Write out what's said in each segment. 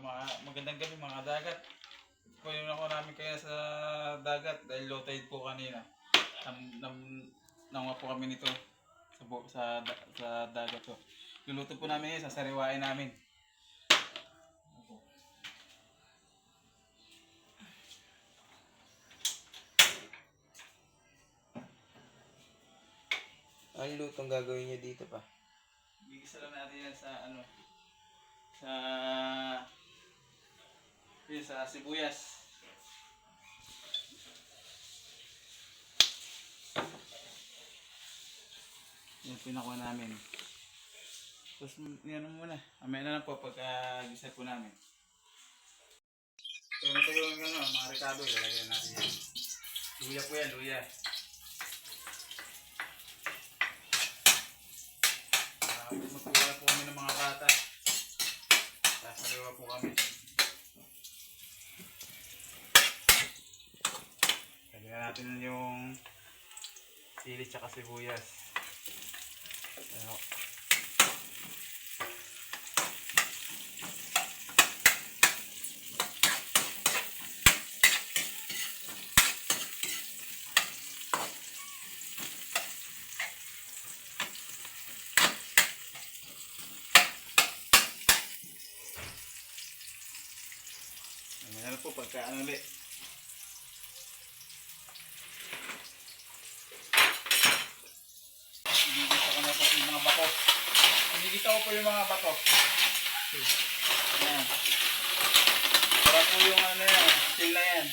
magandang gabi mga dagat. Kunin ako namin kayo sa dagat dahil low tide po kanina. Nanguha po kami nito sa dagat po. Luluto po namin yun, sasariwain namin. Ang lutong gagawin niyo dito pa? Gigisa lang natin yan sa sibuyas. Yan pinakuha namin. Tapos yan muna. Amaya na lang po pagka gisa po namin. Kaya natulungan ka no, mga rekado, lalagyan natin yan. Luya po yan, luya. Magpupala po kami ng mga bata. Sasariwa po kami. Lagyan natin yung sili tsaka sibuyas. Ayan. Ayan po pagka ano ulit. Hinigisa ko po yung mga bato. Ayan. Para po yung ano yan, still na yan.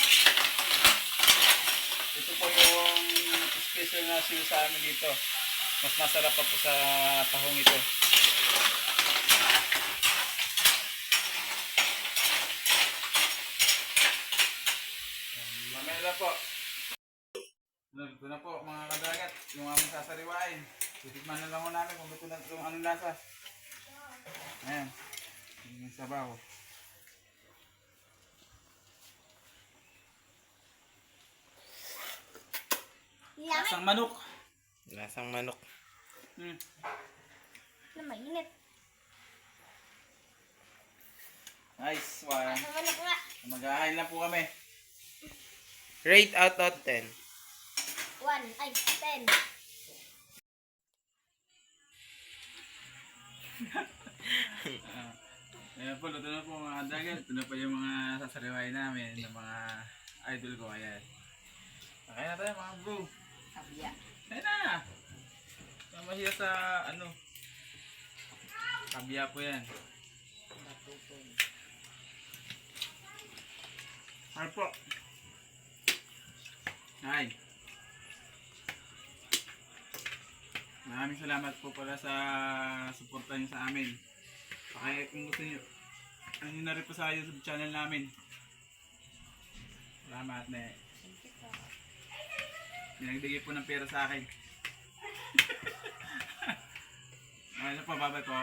Ito po yung special na siyo sa amin dito. Mas masarap pa po sa tahong ito. Mamaya na po. Ito na po mga kadagat, yung aming sasariwain. Titikman na lang ko namin kung ito na yung anong lasa. Ayan. Yung sabaw. Lasang manok. Lasang manok. Na mainit. Nice one. Lasang manok nga. Mag-ahain lang po kami. Rate out of 10. 10. Ayan po, luto na po mga dagat. Ito na po yung mga sasariwain namin ng mga idol ko. Ayan. Kaya na tayo mga bro. Kabya. Kaya na. Tama siya sa ano. Kabya po yan. Ano po? Ay. Maraming salamat po pala sa suporta niyo sa amin. Kaya kung gusto niyo, ano na rin po sa YouTube channel namin. Salamat na. Nagdigay po ng pera sa akin. Okay na po, bye-bye po.